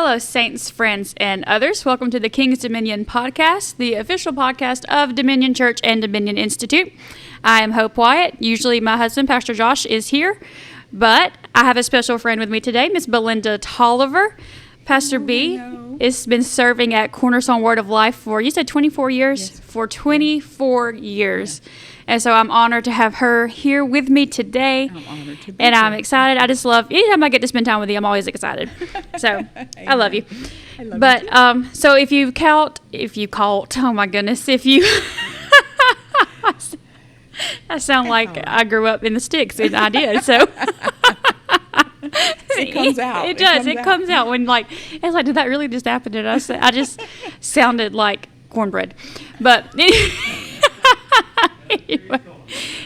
Hello, saints, friends, and others. Welcome to the King's Dominion podcast, the official podcast of Dominion Church and Dominion Institute. I am Hope Wyatt. Usually my husband, Pastor Josh, is here, but I have a special friend with me today, Miss Belinda Tolliver. Pastor B has been serving at Cornerstone Word of Life for, you said 24 years? Yes. For 24 years. Yeah. And so I'm honored to have her here with me today. I'm honored to be And here. I'm excited. I just love, anytime I get to spend time with you, I'm always excited. So I love you. I love but you too. So if you caught, oh my goodness, if you, I sound like I grew up in the sticks, and I did, so. It comes out. It does. It comes out when it's like, did that really just happen? Did I say? I just sounded like cornbread. But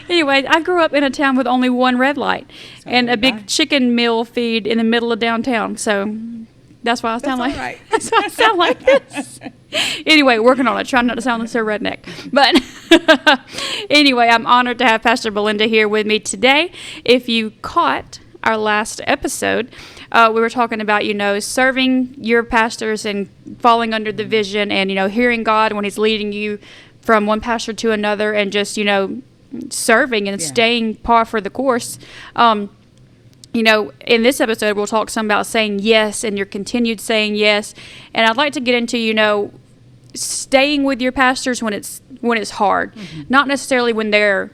anyway, I grew up in a town with only one red light and a big chicken mill feed in the middle of downtown. So that's why I sound like. Right. That's why I sound like this. Anyway, working on it, trying not to sound so redneck. But anyway, I'm honored to have Pastor Belinda here with me today. If you caught our last episode, we were talking about, serving your pastors and falling under the vision and, hearing God when he's leading you from one pastor to another and just, serving and staying par for the course. In this episode, we'll talk some about saying yes and your continued saying yes. And I'd like to get into, staying with your pastors when it's hard, not necessarily when they're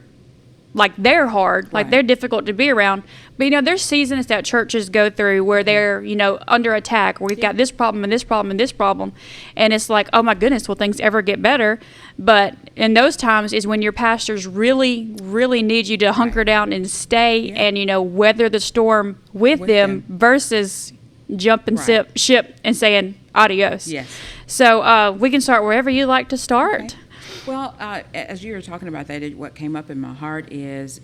hard, like they're difficult to be around. But, there's seasons that churches go through where they're, under attack, where we've got this problem and this problem and this problem. And it's like, oh my goodness, will things ever get better? But in those times is when your pastors really, really need you to hunker down and stay and, weather the storm with them versus jumping ship and saying adios. Yes. So we can start wherever you'd like to start. Okay. Well, as you were talking about that, what came up in my heart is,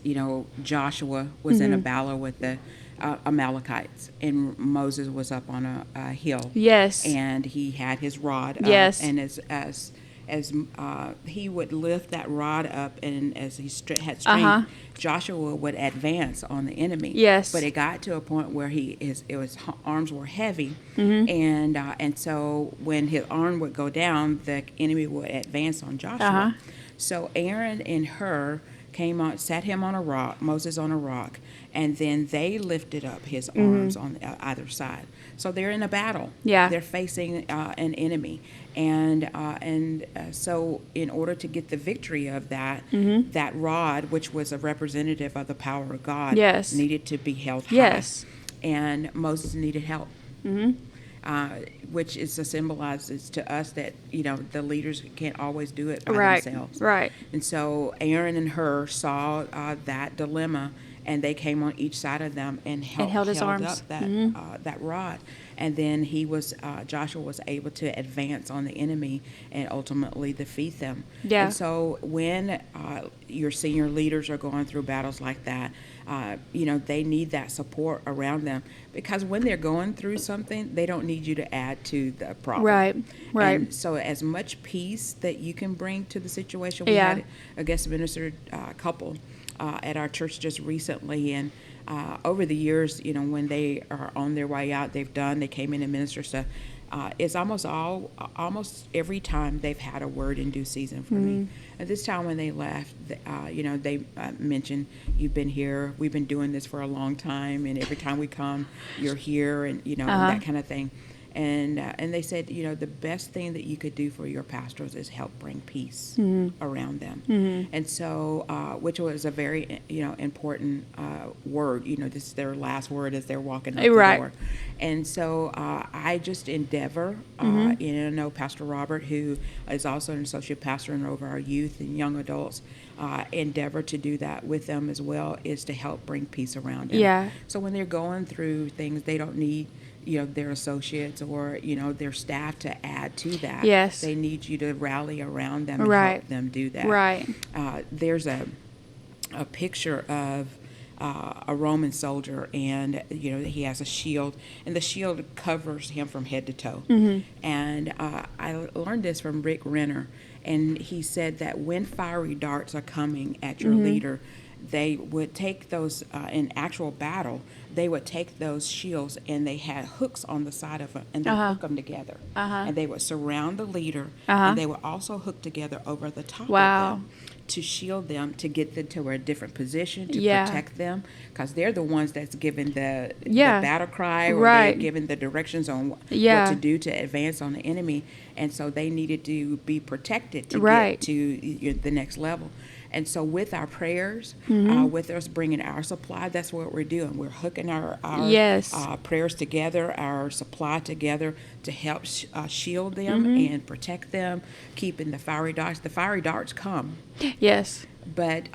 Joshua was in a battle with the Amalekites, and Moses was up on a hill. Yes. And he had his rod up. Yes. And as he would lift that rod up, and as he had strength, Joshua would advance on the enemy. Yes. But it got to a point where his arms were heavy, and so when his arm would go down, the enemy would advance on Joshua. So Aaron and Hur came on, sat him on a rock, Moses on a rock, and then they lifted up his arms on either side. So they're in a battle. Yeah. They're facing an enemy. And so in order to get the victory of that, that rod, which was a representative of the power of God, needed to be held high. Yes. And Moses needed help. Which is symbolizes to us that, the leaders can't always do it by themselves. Right. And so Aaron and Hur saw that dilemma, and they came on each side of them and held his arms up that rod. And then Joshua was able to advance on the enemy and ultimately defeat them. Yeah. And so when your senior leaders are going through battles like that, they need that support around them, because when they're going through something, they don't need you to add to the problem. Right. And so as much peace that you can bring to the situation, we had a guest minister couple at our church just recently, and over the years, when they are on their way out, they came in and ministered stuff. It's almost every time they've had a word in due season for me. At this time when they left, they mentioned, you've been here, we've been doing this for a long time, and every time we come, you're here, and that kind of thing. And they said, the best thing that you could do for your pastors is help bring peace around them. And so, which was a very, important word. This is their last word as they're walking out the door. And so I just endeavor, I know Pastor Robert, who is also an associate pastor and over our youth and young adults, endeavor to do that with them as well, is to help bring peace around them. Yeah. So when they're going through things, they don't need their associates or, their staff to add to that. Yes. They need you to rally around them and help them do that. Right. There's a picture of a Roman soldier, and, he has a shield, and the shield covers him from head to toe. And I learned this from Rick Renner, and he said that when fiery darts are coming at your leader, they would take those in actual battle. They would take those shields and they had hooks on the side of them, and they hook them together, and they would surround the leader, and they would also hook together over the top of them to shield them, to get them to a different position, to protect them, because they're the ones that's given the battle cry, or they're given the directions on what to do to advance on the enemy, and so they needed to be protected to get to the next level. And so with our prayers, with us bringing our supply, that's what we're doing. We're hooking our prayers together, our supply together to help shield them and protect them, keeping the fiery darts. The fiery darts come. Yes. But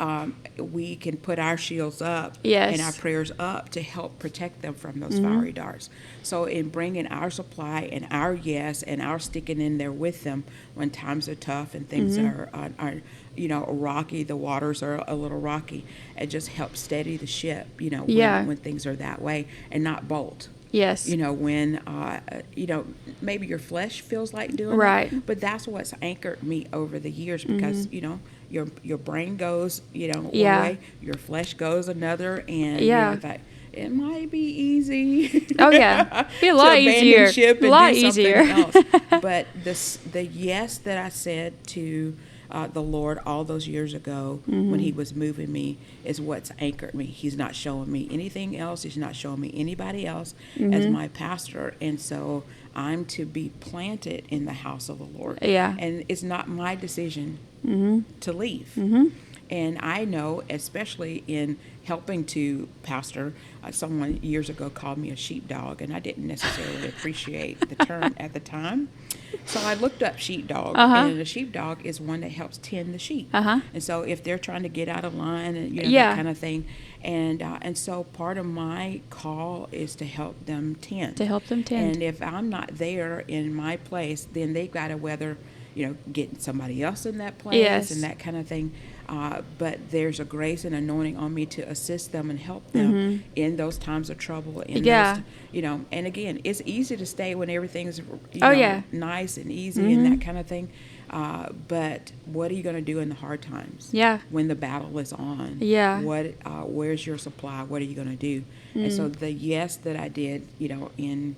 we can put our shields up and our prayers up to help protect them from those fiery darts. So in bringing our supply and our yes and our sticking in there with them when times are tough and things are rocky, the waters are a little rocky, it just helps steady the ship, when things are that way, and not bolt. Yes. When, maybe your flesh feels like doing it, but that's what's anchored me over the years, because, your brain goes, one way, your flesh goes another, and you're like, it might be easy. Oh, yeah. Be a lot easier. A lot easier. But the yes that I said to the Lord all those years ago when he was moving me is what's anchored me. He's not showing me anything else. He's not showing me anybody else as my pastor. And so I'm to be planted in the house of the Lord. Yeah. And it's not my decision to leave. And I know, especially in helping to pastor, someone years ago called me a sheepdog, and I didn't necessarily appreciate the term at the time. So I looked up sheepdog, and a sheepdog is one that helps tend the sheep. And so if they're trying to get out of line and that kind of thing, and so part of my call is to help them tend. And if I'm not there in my place, then they've got to whether getting somebody else in that place and that kind of thing. But there's a grace and anointing on me to assist them and help them in those times of trouble. Those, and again, it's easy to stay when everything's nice and easy and that kind of thing. But what are you going to do in the hard times? Yeah. When the battle is on? Yeah. Where's your supply? What are you going to do? And so the yes that I did, in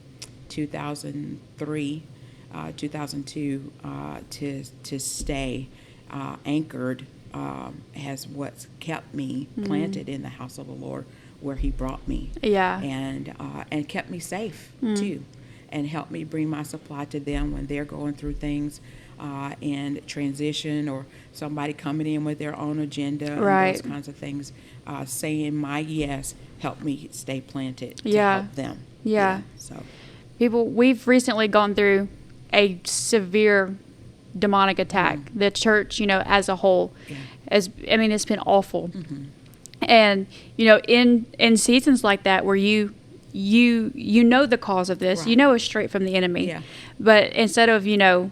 2003, 2002, to stay anchored has what's kept me planted in the house of the Lord, where he brought me. Yeah. And kept me safe too, and helped me bring my supply to them when they're going through things and transition, or somebody coming in with their own agenda and those kinds of things. Saying my yes helped me stay planted to help them. Yeah. So we've recently gone through a severe demonic attack. The church, as a whole, it's been awful. And in seasons like that, where you know the cause of this, it's straight from the enemy. But instead of your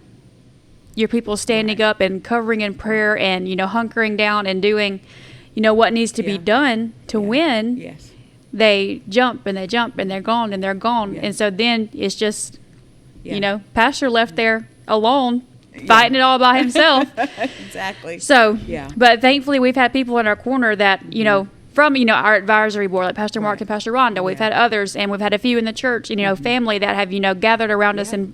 people standing up and covering in prayer and hunkering down and doing what needs to be done to win, they jump and they jump and they're gone and they're gone. And so then it's just pastor left there alone, fighting it all by himself. Exactly. So, but thankfully we've had people in our corner that, from, our advisory board, like Pastor Mark and Pastor Rhonda, we've had others, and we've had a few in the church, family that have, gathered around us and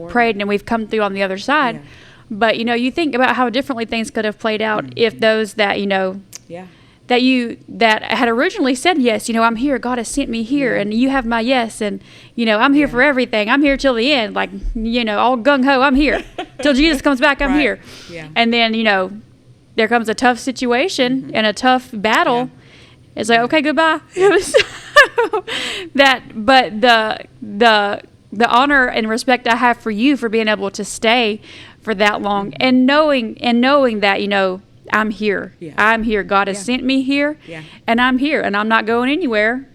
prayed, and we've come through on the other side. Yeah. But, you think about how differently things could have played out if those that, that had originally said yes, I'm here, God has sent me here, and you have my yes, and I'm here for everything, I'm here till the end, like all gung-ho, I'm here till Jesus comes back, I'm here. And then there comes a tough situation and a tough battle. It's like, okay, goodbye. But the honor and respect I have for you for being able to stay for that long, and knowing that I'm here. I'm here. God has sent me here, and I'm here, and I'm not going anywhere,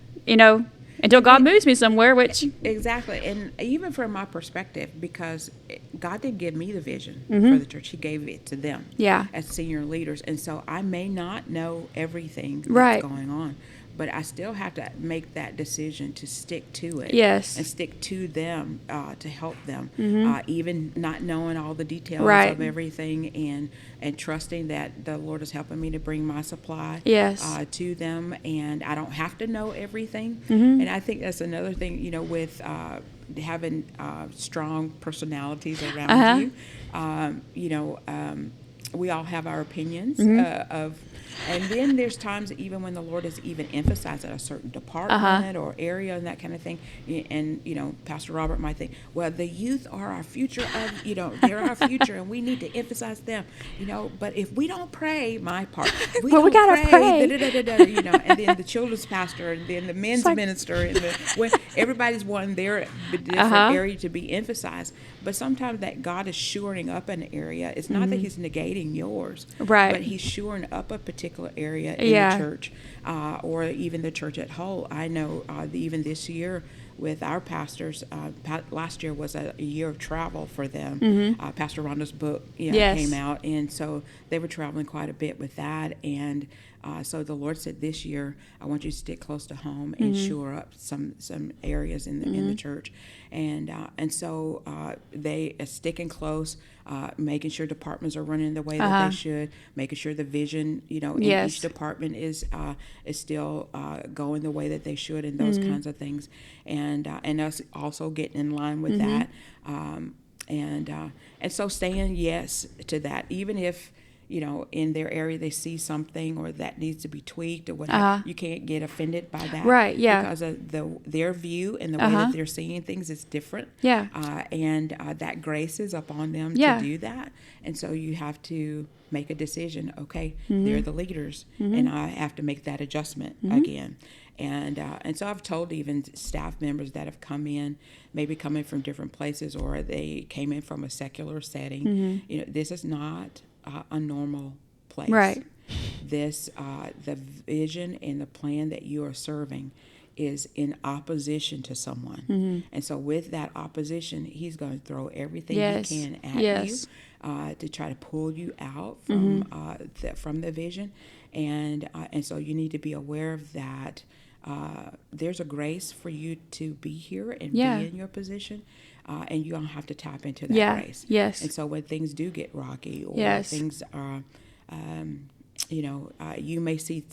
until God moves me somewhere, which... Exactly. And even from my perspective, because God didn't give me the vision for the church. He gave it to them as senior leaders. And so I may not know everything that's going on, but I still have to make that decision to stick to it. Yes. And stick to them to help them, Mm-hmm. even not knowing all the details Right. of everything, and trusting that the Lord is helping me to bring my supply Yes. to them, and I don't have to know everything. Mm-hmm. And I think that's another thing, with having strong personalities around Uh-huh. you. We all have our opinions of, and then there's times even when the Lord is even emphasizing a certain department or area and that kind of thing. And, Pastor Robert might think, well, the youth are our future they're our future and we need to emphasize them, but if we don't pray, my part, we Well, we don't gotta pray. and then the children's pastor and then the men's like- minister and when everybody's wanting their different area to be emphasized. But sometimes that God is shoring up an area. It's not that he's negating yours, Right. but he's shoring up a particular area in the church, or even the church at whole. I know even this year with our pastors, last year was a year of travel for them. Pastor Rhonda's book Yes. came out, and so they were traveling quite a bit with that. And so the Lord said, this year, I want you to stick close to home and shore up some areas in the church. And so they are sticking close, making sure departments are running the way that they should, making sure the vision, in each department is still going the way that they should, and those kinds of things, and us also getting in line with that, and so saying yes to that, even if in their area they see something or that needs to be tweaked or whatever. You can't get offended by that, Right, yeah. because of their view and the way that they're seeing things is different. Yeah. And that grace is upon them Yeah. to do that. And so you have to make a decision. Okay, they're the leaders, and I have to make that adjustment again. And so I've told even staff members that have come in, maybe coming from different places, or they came in from a secular setting. This is not a normal place. Right. This, the vision and the plan that you are serving is in opposition to someone. And so with that opposition, he's going to throw everything Yes. he can at Yes. you to try to pull you out from from the vision. And so you need to be aware of that. There's a grace for you to be here and be in your position. And you don't have to tap into that grace. Yes. And so when things do get rocky, or things are, you may see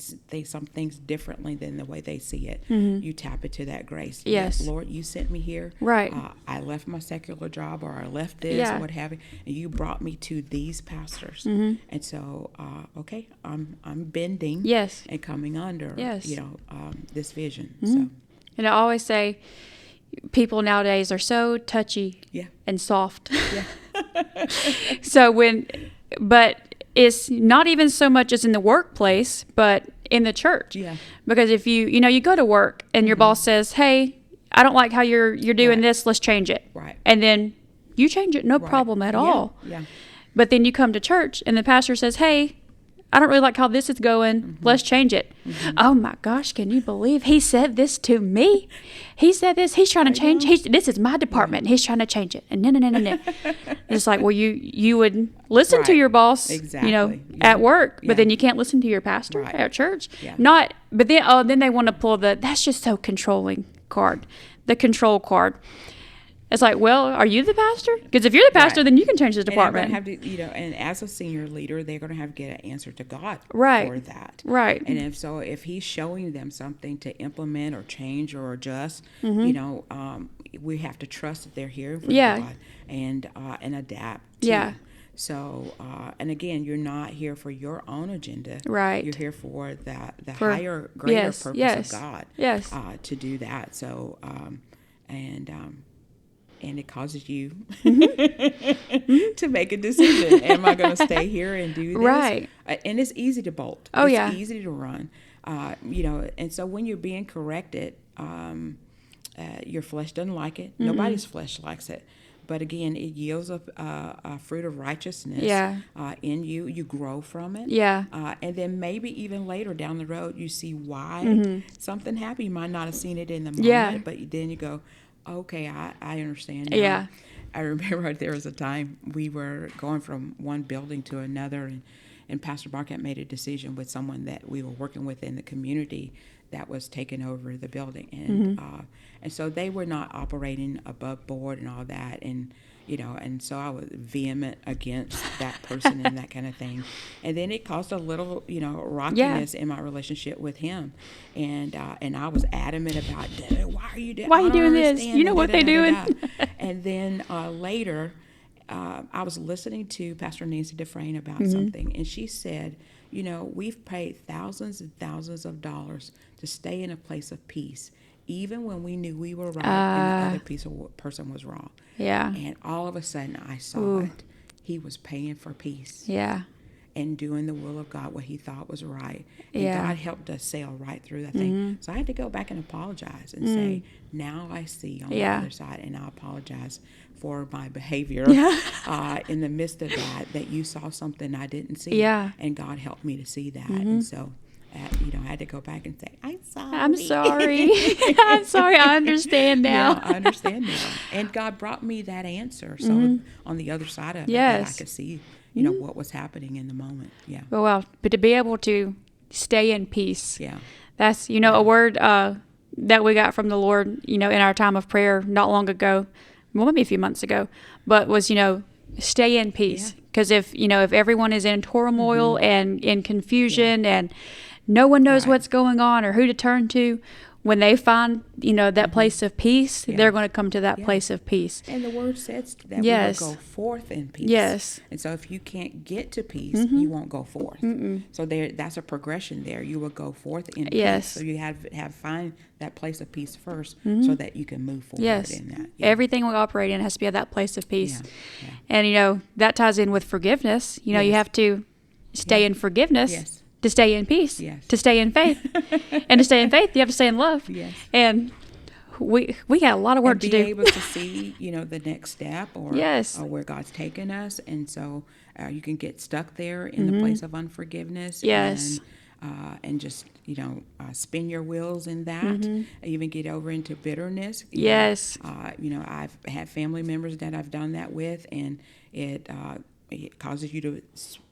some things differently than the way they see it. You tap into that grace. Yes. Lord, you sent me here. Right. I left my secular job, or I left this, or what have you, and you brought me to these pastors. And so, okay, I'm bending. Yes. And coming under. Yes. This vision. So. And I always say, people nowadays are so touchy and soft. Yeah. But it's not even so much as in the workplace, but in the church. Yeah. Because if you go to work and your boss says, "Hey, I don't like how you're doing this. Let's change it." Right. And then you change it, no problem at all. Yeah. But then you come to church and the pastor says, "Hey, I don't really like how this is going. Let's change it." Oh my gosh, can you believe he said this to me? He said this. He's trying to change. This is my department. He's trying to change it. And no. It's like, well, you would listen to your boss, at work, but then you can't listen to your pastor at church. Yeah. But then they want to pull that's just so controlling card, the control card. It's like, well, are you the pastor? Because if you're the pastor, then you can change the department. And have to, and as a senior leader, they're going to have to get an answer to God Right. for that. Right. And if he's showing them something to implement or change or adjust, we have to trust that they're hearing from God and adapt. Yeah. So, and again, you're not here for your own agenda. Right. You're here for the higher, greater purpose of God. Yes. To do that. So, and it causes you to make a decision. Am I going to stay here and do this? Right. And it's easy to bolt. Oh, it's easy to run. And so when you're being corrected, your flesh doesn't like it. Nobody's flesh likes it. But again, it yields a fruit of righteousness in you. You grow from it. Yeah. And then maybe even later down the road, you see why something happened. You might not have seen it in the moment, but then you go, okay, I understand now. Yeah. I remember there was a time we were going from one building to another, and Pastor Mark had made a decision with someone that we were working with in the community that was taking over the building, and so they were not operating above board and all that, and and so I was vehement against that person and that kind of thing, and then it caused a little rockiness in my relationship with him, and I was adamant about, why are you doing this? You know what they're doing. And then later, I was listening to Pastor Nancy Dufresne about something, and she said, we've paid thousands and thousands of dollars to stay in a place of peace, even when we knew we were right and the other person was wrong. Yeah. And all of a sudden I saw it. He was paying for peace. Yeah. And doing the will of God, what he thought was right. And Yeah. God helped us sail right through that thing. So I had to go back and apologize and say, now I see on the other side, and I apologize for my behavior in the midst of that you saw something I didn't see. Yeah. And God helped me to see that. And so, I had to go back and say, I'm sorry. I'm sorry. I'm sorry. I understand now. Yeah, I understand now. And God brought me that answer. So on the other side of it, that I could see, what was happening in the moment. Yeah. Well, but to be able to stay in peace. Yeah. That's, a word that we got from the Lord, in our time of prayer not long ago, well, maybe a few months ago, but was, stay in peace. Because if everyone is in turmoil and in confusion and no one knows what's going on or who to turn to, when they find, that place of peace, they're going to come to that place of peace. And the word says that we will go forth in peace. Yes. And so if you can't get to peace, you won't go forth. So that's a progression there. You will go forth in peace. So you have find that place of peace first so that you can move forward in that. Yeah. Everything we operate in has to be at that place of peace. Yeah. And, that ties in with forgiveness. You have to stay in forgiveness. To stay in peace, to stay in faith, and to stay in faith, you have to stay in love. Yes. And we got a lot of work to do. Be able to see, the next step or where God's taken us, and so you can get stuck there in the place of unforgiveness. Yes. And just spin your wheels in that. Even get over into bitterness. Yes. I've had family members that I've done that with, and it causes you to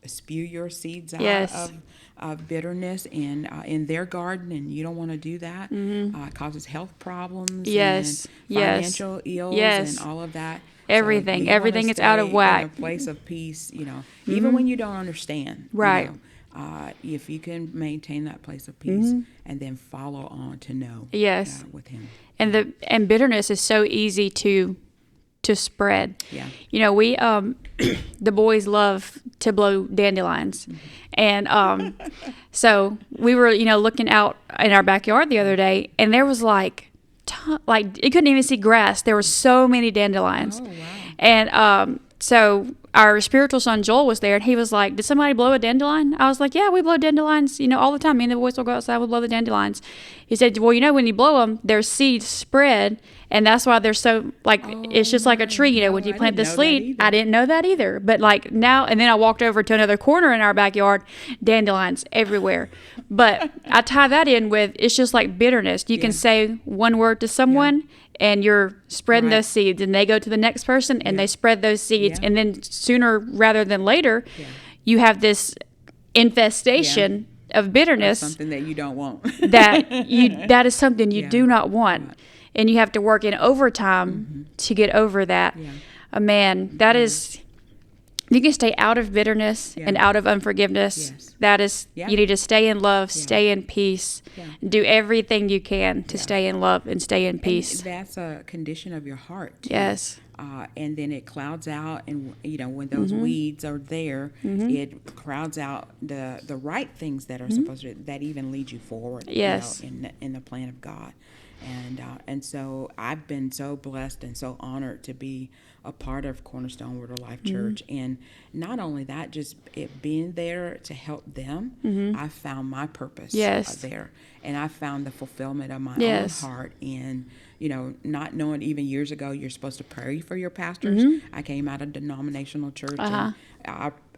spew your seeds out of bitterness and in their garden, and you don't want to do that. It causes health problems and financial ills and all of that. Everything is out of whack. In a place of peace, even when you don't understand. Right. If you can maintain that place of peace and then follow on to know with Him. And bitterness is so easy to spread. Yeah. We the boys love to blow dandelions. And so we were, looking out in our backyard the other day, and there was like you couldn't even see grass. There were so many dandelions. Oh, wow. And so our spiritual son Joel was there, and he was like, "Did somebody blow a dandelion?" I was like, "Yeah, we blow dandelions, all the time. Me and the boys will go outside, we'll blow the dandelions." He said, "Well, when you blow them, their seeds spread, and that's why they're so it's just like a tree. When you plant the seed." I didn't know that either, but now, and then I walked over to another corner in our backyard, dandelions everywhere. But I tie that in with, it's just like bitterness. You can say one word to someone, and you're spreading those seeds, and they go to the next person, and they spread those seeds, and then sooner rather than later, you have this infestation of bitterness. That's something that you don't want. that is something you do not want. Right. And you have to work in overtime to get over that. Yeah. Man, that is, you can stay out of bitterness and out of unforgiveness. Yes. That is, you need to stay in love, stay in peace, do everything you can to stay in love and stay in peace. And that's a condition of your heart, too. Yes. And then it clouds out, and when those weeds are there, it crowds out the right things that are supposed to, that even lead you forward. Yes. In the plan of God. And so I've been so blessed and so honored to be a part of Cornerstone Word of Life Church. And not only that, just it being there to help them, I found my purpose there. And I found the fulfillment of my own heart in, not knowing even years ago you're supposed to pray for your pastors. I came out of denominational church, and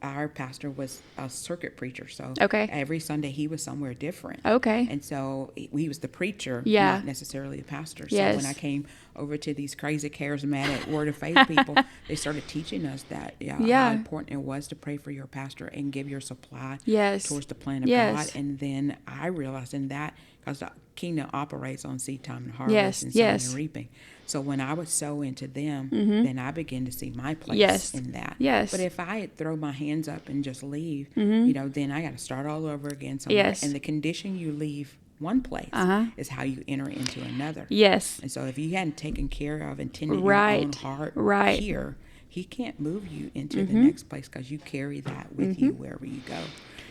our pastor was a circuit preacher, so every Sunday he was somewhere different. And so he was the preacher, not necessarily the pastor. So when I came over to these crazy charismatic Word of Faith people, they started teaching us that how important it was to pray for your pastor and give your supply towards the plan of God. And then I realized in that because the kingdom operates on seed time and harvest and sowing and reaping. So when I would sow into them, then I begin to see my place in that. Yes. But if I throw my hands up and just leave, then I got to start all over again somewhere. Yes. And the condition you leave one place is how you enter into another. Yes. And so if you hadn't taken care of and tended your own heart here, he can't move you into the next place because you carry that with you wherever you go.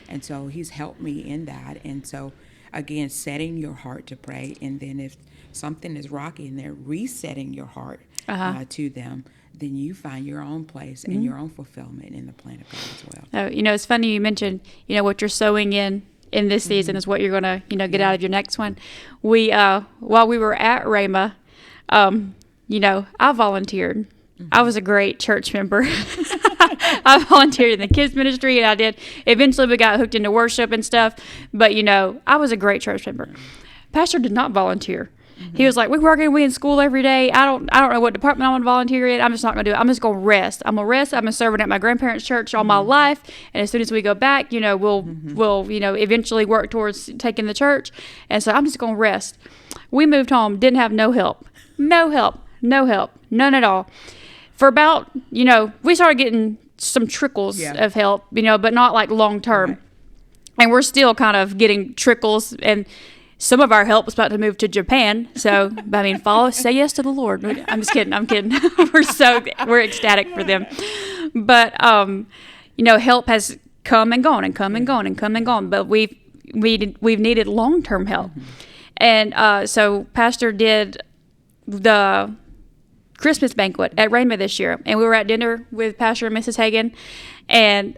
And so he's helped me in that. And so, again, setting your heart to pray. And then if something is rocky and they're resetting your heart to them, then you find your own place and your own fulfillment in the plan of God as well. It's funny you mentioned, what you're sowing in this season is what you're going to, get out of your next one. We, while we were at Rhema, I volunteered. I was a great church member. I volunteered in the kids ministry, and I did. Eventually, we got hooked into worship and stuff. But I was a great church member. Pastor did not volunteer. He was like, we in school every day. I don't know what department I want to volunteer in. I'm just not going to do it. I'm just going to rest. I'm going to rest. I've been serving at my grandparents' church all my life. And as soon as we go back, we'll eventually work towards taking the church. And so I'm just going to rest. We moved home, didn't have no help, none at all. For about, we started getting some trickles of help, but not like long term. Right. And we're still kind of getting trickles, and some of our help was about to move to Japan. So, say yes to the Lord. I'm just kidding. We're ecstatic for them. But, help has come and gone and come and gone and come and gone. But we've needed long-term help. And so Pastor did the Christmas banquet at Rhema this year. And we were at dinner with Pastor and Mrs. Hagan. And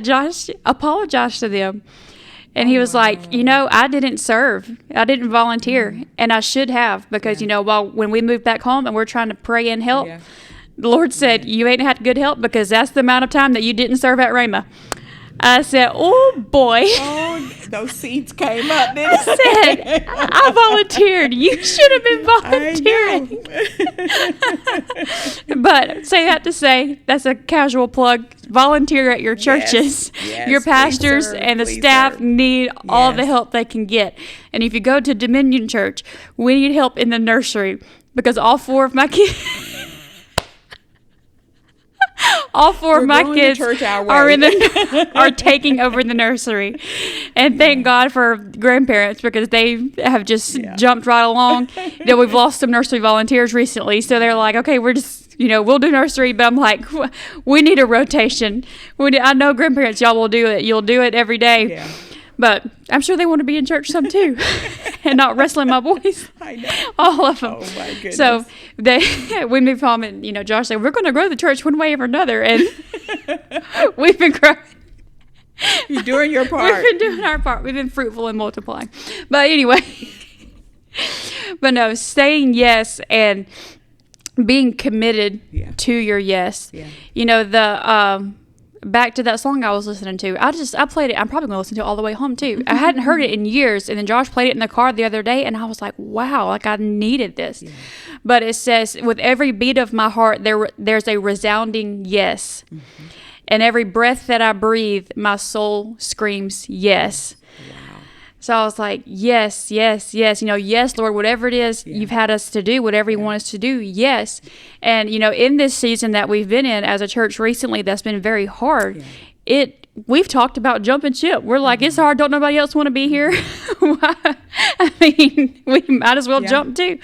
Josh apologized to them. And he was like, I didn't serve. I didn't volunteer. And I should have, because, when we moved back home and we're trying to pray and help, the Lord said, you ain't had good help because that's the amount of time that you didn't serve at Rhema. I said, oh, boy. Oh, those seeds came up, didn't I said, I volunteered. You should have been volunteering. But say that to say, that's a casual plug. Volunteer at your churches. Yes, your pastors and the staff need all the help they can get. And if you go to Dominion Church, we need help in the nursery because all four of my kids... All four of my kids are taking over the nursery. And thank God for grandparents, because they have just jumped right along. We've lost some nursery volunteers recently. So they're like, okay, we're just, we'll do nursery. But I'm like, we need a rotation. I know grandparents, y'all will do it. You'll do it every day. Yeah. But I'm sure they want to be in church some too, and not wrestling my boys. I know. All of them. Oh my goodness. So we moved home, and Josh said, we're going to grow the church one way or another, and we've been growing. You're doing your part. We've been doing our part. We've been fruitful and multiplying. But anyway, saying yes and being committed to your yes. Yeah. Back to that song I was listening to. I played it. I'm probably going to listen to it all the way home too. I hadn't heard it in years. And then Josh played it in the car the other day, and I was like, wow, like I needed this. Yeah. But it says, with every beat of my heart, there's a resounding yes. Mm-hmm. And every breath that I breathe, my soul screams yes. Wow. So I was like, yes, yes, yes. Yes, Lord, whatever it is you've had us to do, whatever you want us to do, yes. And, in this season that we've been in as a church recently that's been very hard, we've talked about jumping ship. We're like, it's hard. Don't nobody else want to be here? We might as well jump too.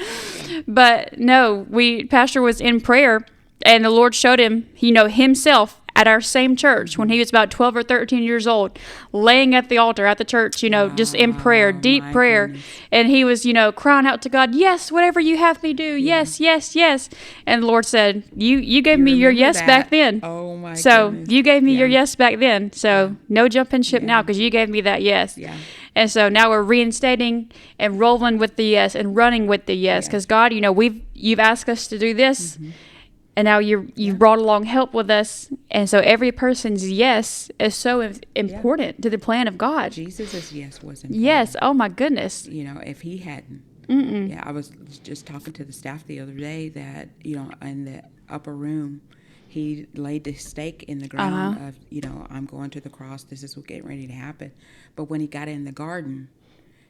But no, Pastor was in prayer, and the Lord showed him, himself at our same church when he was about 12 or 13 years old, laying at the altar at the church, just in prayer, deep prayer. Goodness. And he was, crying out to God, yes, whatever you have me do. Yes, yes, yes. And the Lord said, you gave me your yes back then. Oh my So goodness. You gave me your yes back then. So no jumping ship now, because you gave me that yes. Yeah. And so now we're reinstating and rolling with the yes and running with the yes. Because God, you've asked us to do this. Mm-hmm. And now you've brought along help with us. And so every person's yes is so important to the plan of God. Jesus' yes was important. Yes. Oh, my goodness. If he hadn't. I was just talking to the staff the other day that, in the upper room, he laid the stake in the ground of, I'm going to the cross. This is what's getting ready to happen. But when he got in the garden,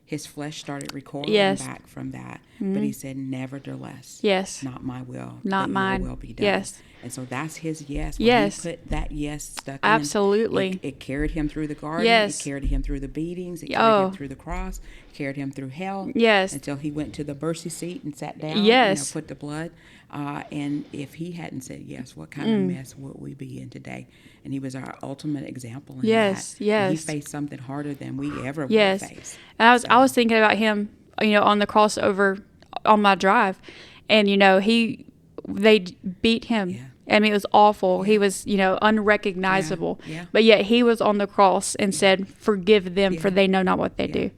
his flesh started recoiling Yes. back from that. But he said, nevertheless, Yes. not my will, Not but mine. your will be done. Yes. And so that's his yes. When Yes. he put that yes stuck Absolutely. in, it carried him through the garden. Yes. It carried him through the beatings. It carried Oh. him through the cross. It carried him through hell. Yes. Until he went to the mercy seat and sat down. Yes. Put the blood. And if he hadn't said yes, what kind of mess would we be in today? And he was our ultimate example in Yes, that. yes. And he faced something harder than we ever Yes. would face. And I was thinking about him, on the crossover on my drive, and they beat him. Yeah. I mean, it was awful. He was, unrecognizable. Yeah. But yet he was on the cross and said, "Forgive them, for Yeah. they know not what they do."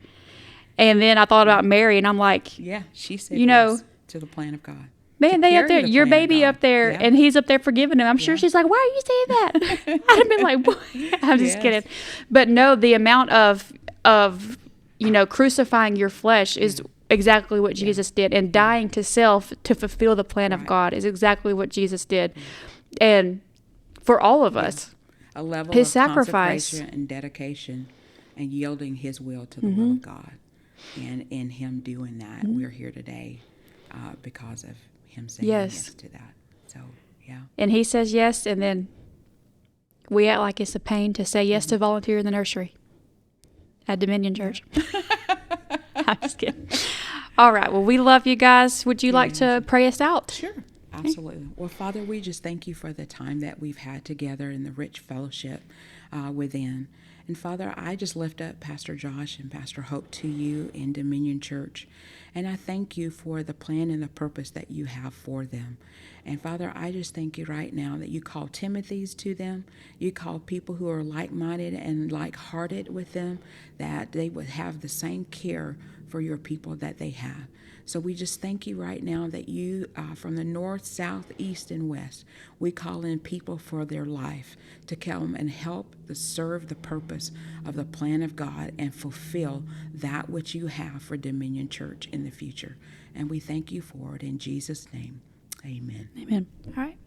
And then I thought about Mary, and I'm like, Yeah, she said You know, yes to the plan of God. man, To they up carry there, the your plan of baby God. up there, Yeah. and he's up there forgiving him. I'm sure Yeah. she's like, "Why are you saying that?" I'd have been like, "What?" I'm just Yes. kidding. But no, the amount of crucifying your flesh is exactly what Jesus did, and dying to self to fulfill the plan of Right. God is exactly what Jesus did. And for all of us, A level His of sacrifice. consecration and dedication and yielding his will to the Mm-hmm. will of God. And in him doing that, we're here today because of him saying Yes. yes to that. So, yeah. and He says yes, and then we act like it's a pain to say yes to volunteer in the nursery at Dominion Church. I'm just kidding. All right. Well, we love you guys. Would you like to pray us out? Sure. Absolutely. Well, Father, we just thank you for the time that we've had together and the rich fellowship within. And Father, I just lift up Pastor Josh and Pastor Hope to you in Dominion Church. And I thank you for the plan and the purpose that you have for them. And Father, I just thank you right now that you call Timothys to them. You call people who are like-minded and like-hearted with them, that they would have the same care for your people that they have. So we just thank you right now that you, from the north, south, east, and west, we call in people for their life to come and help to serve the purpose of the plan of God and fulfill that which you have for Dominion Church in the future. And we thank you for it in Jesus' name. Amen. Amen. All right.